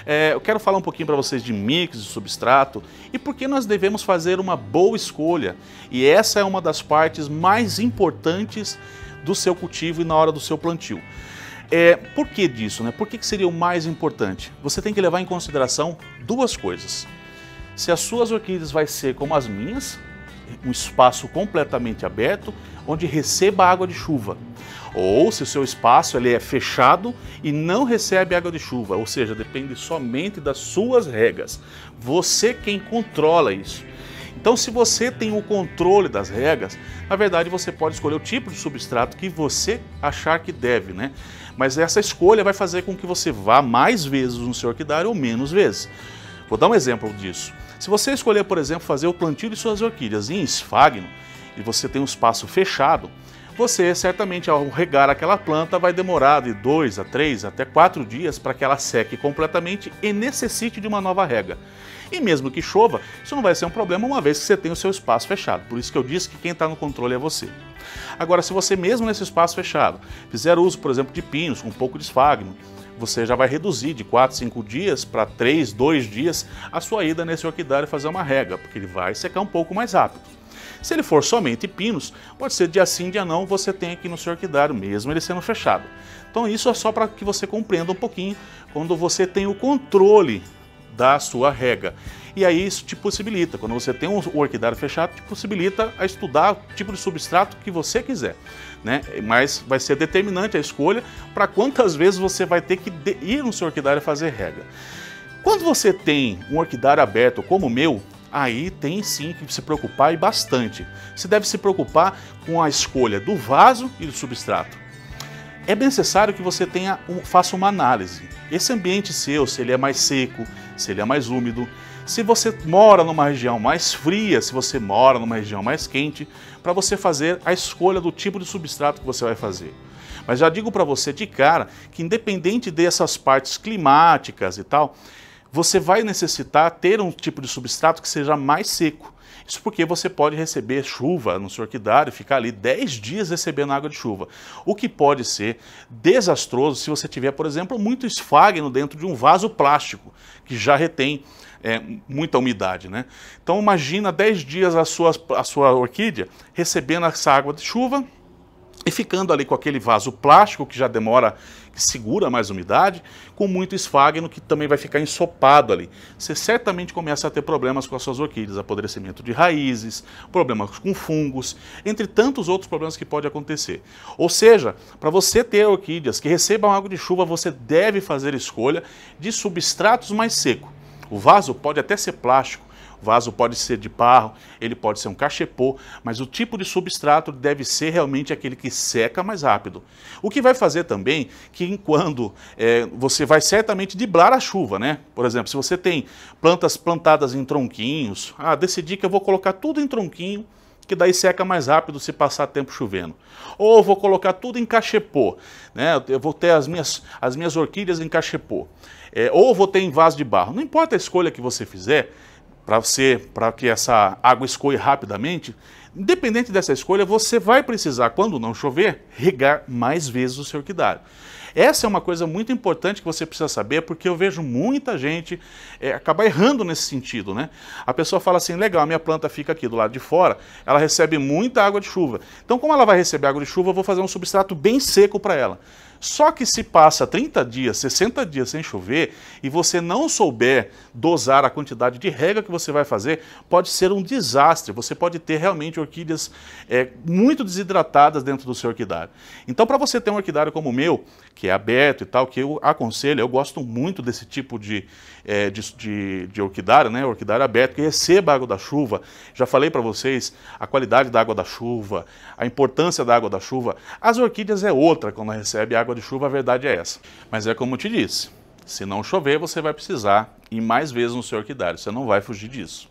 Eu quero falar um pouquinho para vocês de mix de substrato e por que nós devemos fazer uma boa escolha. E essa é uma das partes mais importantes do seu cultivo e na hora do seu plantio. Por que disso, né? Por que seria o mais importante? Você tem que levar em consideração duas coisas. Se as suas orquídeas vai ser como as minhas, um espaço completamente aberto, onde receba água de chuva. Ou se o seu espaço ele é fechado e não recebe água de chuva, ou seja, depende somente das suas regas. Você quem controla isso. Então, se você tem o controle das regas, na verdade você pode escolher o tipo de substrato que você achar que deve, né? Mas essa escolha vai fazer com que você vá mais vezes no seu orquidário ou menos vezes. Vou dar um exemplo disso. Se você escolher, por exemplo, fazer o plantio de suas orquídeas em esfagno e você tem um espaço fechado, você certamente ao regar aquela planta vai demorar de 2 a 3 até 4 dias para que ela seque completamente e necessite de uma nova rega. E mesmo que chova, isso não vai ser um problema uma vez que você tem o seu espaço fechado. Por isso que eu disse que quem está no controle é você. Agora, se você mesmo nesse espaço fechado fizer uso, por exemplo, de pinos com um pouco de esfagno, você já vai reduzir de 4, 5 dias para 3, 2 dias a sua ida nesse orquidário fazer uma rega, porque ele vai secar um pouco mais rápido. Se ele for somente pinos, pode ser dia sim, dia não, você tem aqui no seu orquidário, mesmo ele sendo fechado. Então isso é só para que você compreenda um pouquinho quando você tem o controle da sua rega. E aí isso te possibilita, quando você tem um orquidário fechado, te possibilita a estudar o tipo de substrato que você quiser, né? Mas vai ser determinante a escolha para quantas vezes você vai ter que ir no seu orquidário fazer rega. Quando você tem um orquidário aberto como o meu, aí tem sim que se preocupar e bastante. Você deve se preocupar com a escolha do vaso e do substrato. É necessário que você faça uma análise. Esse ambiente seu, se ele é mais seco, se ele é mais úmido, se você mora numa região mais fria, se você mora numa região mais quente, para você fazer a escolha do tipo de substrato que você vai fazer. Mas já digo para você de cara que independente dessas partes climáticas e tal, você vai necessitar ter um tipo de substrato que seja mais seco. Isso porque você pode receber chuva no seu orquidário e ficar ali 10 dias recebendo água de chuva. O que pode ser desastroso se você tiver, por exemplo, muito esfagno dentro de um vaso plástico, que já retém muita umidade, né? Então imagina 10 dias a sua orquídea recebendo essa água de chuva e ficando ali com aquele vaso plástico que já demora, que segura mais umidade, com muito esfagno que também vai ficar ensopado ali. Você certamente começa a ter problemas com as suas orquídeas, apodrecimento de raízes, problemas com fungos, entre tantos outros problemas que pode acontecer. Ou seja, para você ter orquídeas que recebam água de chuva, você deve fazer escolha de substratos mais secos. O vaso pode até ser plástico, o vaso pode ser de barro, ele pode ser um cachepô, mas o tipo de substrato deve ser realmente aquele que seca mais rápido. O que vai fazer também que quando você vai certamente driblar a chuva, né? Por exemplo, se você tem plantas plantadas em tronquinhos, decidi que eu vou colocar tudo em tronquinho, que daí seca mais rápido se passar tempo chovendo. Ou vou colocar tudo em cachepô, né? Eu vou ter as minhas orquídeas em cachepô. Ou vou ter em vaso de barro. Não importa a escolha que você fizer, para que essa água escoe rapidamente, independente dessa escolha, você vai precisar, quando não chover, regar mais vezes o seu orquidário. Essa é uma coisa muito importante que você precisa saber, porque eu vejo muita gente acabar errando nesse sentido, né? A pessoa fala assim, legal, a minha planta fica aqui do lado de fora, ela recebe muita água de chuva. Então, como ela vai receber água de chuva, eu vou fazer um substrato bem seco para ela. Só que se passa 30 dias, 60 dias sem chover e você não souber dosar a quantidade de rega que você vai fazer, pode ser um desastre. Você pode ter realmente orquídeas muito desidratadas dentro do seu orquidário. Então, para você ter um orquidário como o meu, que é aberto e tal, que eu aconselho, eu gosto muito desse tipo de orquidário, né? Orquidário aberto, que receba água da chuva. Já falei para vocês a qualidade da água da chuva, a importância da água da chuva. As orquídeas é outra quando recebe água de chuva, a verdade é essa. Mas é como eu te disse, se não chover, você vai precisar ir mais vezes no seu orquidário, você não vai fugir disso.